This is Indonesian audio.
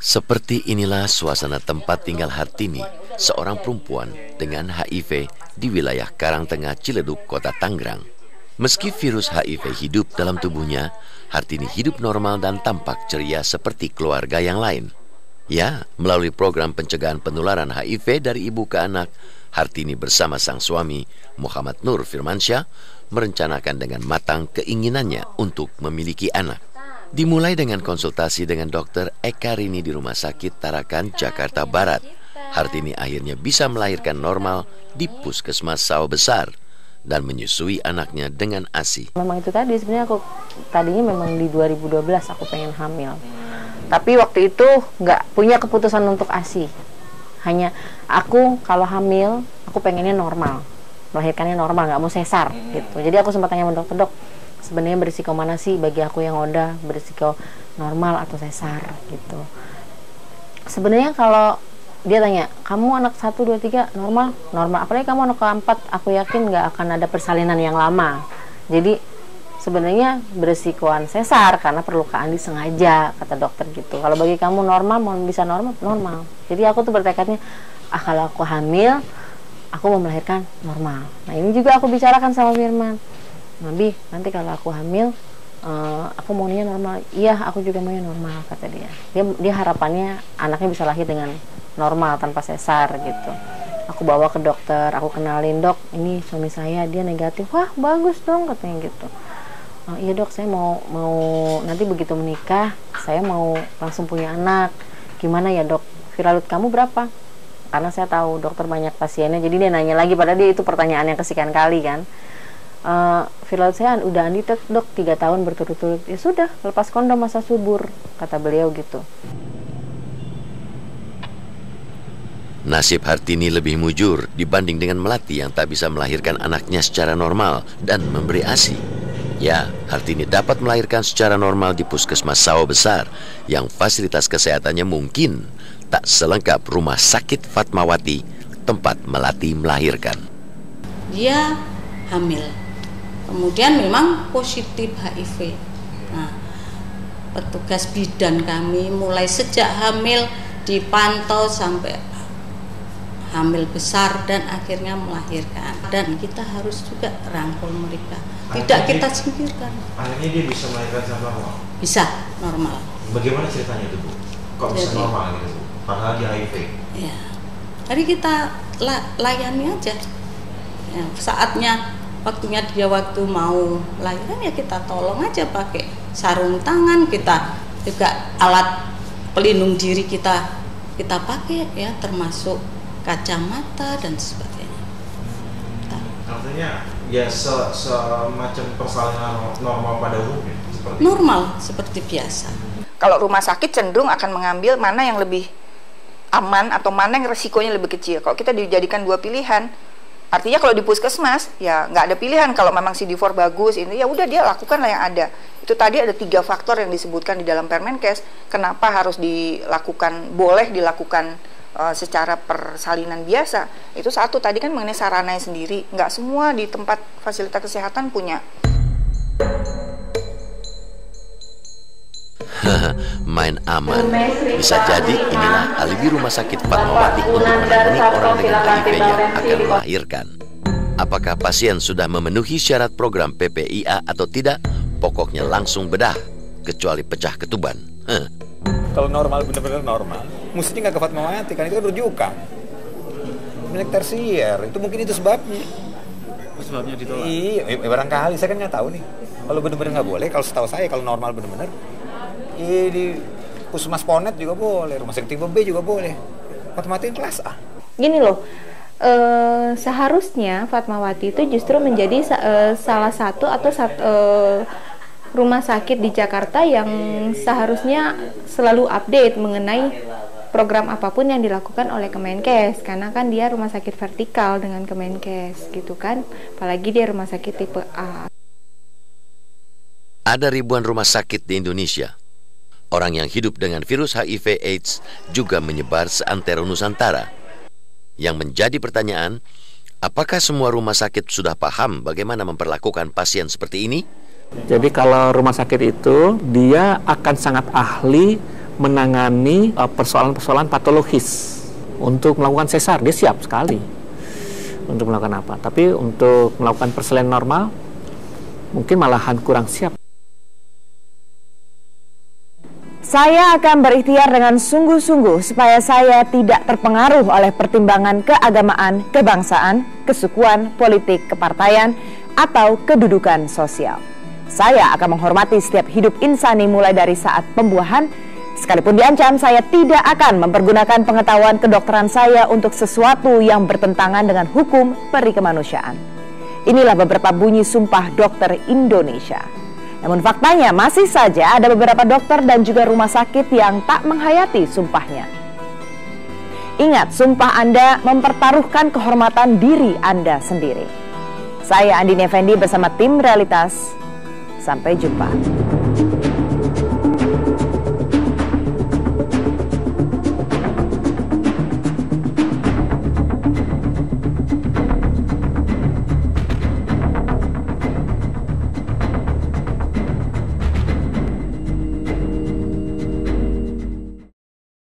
Seperti inilah suasana tempat tinggal Hartini, seorang perempuan dengan HIV di wilayah Karangtengah, Ciledug, Kota Tangerang. Meski virus HIV hidup dalam tubuhnya, Hartini hidup normal dan tampak ceria seperti keluarga yang lain. Ya, melalui program pencegahan penularan HIV dari ibu ke anak, Hartini bersama sang suami, Muhammad Nur Firmansyah, merencanakan dengan matang keinginannya untuk memiliki anak. Dimulai dengan konsultasi dengan dokter Eka Rini di Rumah Sakit Tarakan, Jakarta Barat. Hartini akhirnya bisa melahirkan normal di Puskesmas Sawah Besar dan menyusui anaknya dengan ASI. Memang itu tadi, sebenarnya aku tadinya memang di 2012 aku pengen hamil. Tapi waktu itu nggak punya keputusan untuk ASI. Hanya aku kalau hamil, aku pengennya normal. Melahirkannya normal, nggak mau sesar gitu. Jadi aku sempat tanya sama dokter, dok, sebenarnya berisiko mana sih bagi aku yang udah berisiko normal atau sesar gitu. Sebenarnya kalau dia tanya, kamu anak 1, 2, 3 normal? Normal. Apalagi kamu anak keempat, aku yakin nggak akan ada persalinan yang lama. Jadi sebenarnya berisikoan sesar karena perlukaan disengaja, kata dokter gitu. Kalau bagi kamu normal, mau bisa normal, normal. Jadi aku tuh bertekadnya, kalau aku hamil, aku mau melahirkan normal. Nah ini juga aku bicarakan sama Firman. Nabi, nanti kalau aku hamil, aku maunya normal. Iya, aku juga maunya normal, kata dia. Dia harapannya anaknya bisa lahir dengan normal tanpa sesar gitu. Aku bawa ke dokter, aku kenalin, dok, ini suami saya, dia negatif. Wah, bagus dong, katanya gitu. Iya dok, saya mau nanti begitu menikah, saya mau langsung punya anak. Gimana ya dok? Viral load kamu berapa? Karena saya tahu dokter banyak pasiennya, jadi dia nanya lagi, padahal dia itu pertanyaan yang kesekian kali kan. Viral saya udah undetected dok, 3 tahun berturut-turut. Ya sudah, lepas kondom masa subur, kata beliau gitu. Nasib Hartini lebih mujur dibanding dengan Melati yang tak bisa melahirkan anaknya secara normal dan memberi ASI. Ya, Hartini dapat melahirkan secara normal di Puskesmas Sawah Besar yang fasilitas kesehatannya mungkin tak selengkap Rumah Sakit Fatmawati tempat Melati melahirkan. Dia hamil, kemudian memang positif HIV. Nah, petugas bidan kami mulai sejak hamil dipantau sampai hamil besar dan akhirnya melahirkan. Dan kita harus juga rangkul mereka, tidak kita singkirkan. Akhirnya dia bisa melahirkan secara normal? Bisa, normal. Bagaimana ceritanya itu Bu? Kok bisa normal gitu Bu? Padahal dia HIV? Ya, jadi kita layani aja. Ya, saatnya, waktunya dia waktu mau lahiran ya kita tolong aja pakai sarung tangan, kita juga alat pelindung diri kita pakai ya, termasuk kacamata dan sebagainya. Artinya ya semacam persalinan normal pada umumnya? Normal seperti biasa. Kalau rumah sakit cenderung akan mengambil mana yang lebih aman atau mana yang resikonya lebih kecil. Kalau kita dijadikan 2 pilihan, artinya kalau di puskesmas ya nggak ada pilihan. Kalau memang CD4 bagus ini ya udah dia lakukanlah yang ada. Itu tadi ada 3 faktor yang disebutkan di dalam Permenkes. Kenapa harus dilakukan, boleh dilakukan secara persalinan biasa. Itu satu tadi kan mengenai sarananya sendiri. Nggak semua di tempat fasilitas kesehatan punya. Main aman. Bisa jadi inilah alibi Rumah Sakit Fatmawati untuk menangani orang dengan HIV yang akan melahirkan. Apakah pasien sudah memenuhi syarat program PPIA atau tidak? Pokoknya langsung bedah, kecuali pecah ketuban. Kalau normal, benar-benar normal, mestinya nggak ke Fatmawati, kan itu kan rujukan. Milik tersier, itu mungkin itu sebabnya. Sebabnya ditolak? Iya, barangkali, saya kan nggak tahu nih. Kalau benar-benar nggak boleh, kalau setahu saya, kalau normal benar-benar, di Puskesmas Ponet juga boleh, Rumah Sakit Tipe B juga boleh. Fatmawati kelas A. Gini loh, seharusnya Fatmawati itu justru menjadi salah satu atau rumah sakit di Jakarta yang seharusnya selalu update mengenai program apapun yang dilakukan oleh Kemenkes, karena kan dia rumah sakit vertikal dengan Kemenkes gitu kan, apalagi dia rumah sakit tipe A. Ada ribuan rumah sakit di Indonesia. Orang yang hidup dengan virus HIV/AIDS juga menyebar seantero Nusantara. Yang menjadi pertanyaan, apakah semua rumah sakit sudah paham bagaimana memperlakukan pasien seperti ini? Jadi kalau rumah sakit itu dia akan sangat ahli menangani persoalan-persoalan patologis. Untuk melakukan sesar, dia siap sekali untuk melakukan apa. Tapi untuk melakukan persalinan normal, mungkin malahan kurang siap. Saya akan berikhtiar dengan sungguh-sungguh supaya saya tidak terpengaruh oleh pertimbangan keagamaan, kebangsaan, kesukuan, politik, kepartaian, atau kedudukan sosial. Saya akan menghormati setiap hidup insani mulai dari saat pembuahan. Sekalipun diancam, saya tidak akan mempergunakan pengetahuan kedokteran saya untuk sesuatu yang bertentangan dengan hukum peri kemanusiaan. Inilah beberapa bunyi sumpah dokter Indonesia. Namun faktanya masih saja ada beberapa dokter dan juga rumah sakit yang tak menghayati sumpahnya. Ingat, sumpah Anda mempertaruhkan kehormatan diri Anda sendiri. Saya Andini Effendi bersama tim Realitas. Sampai jumpa.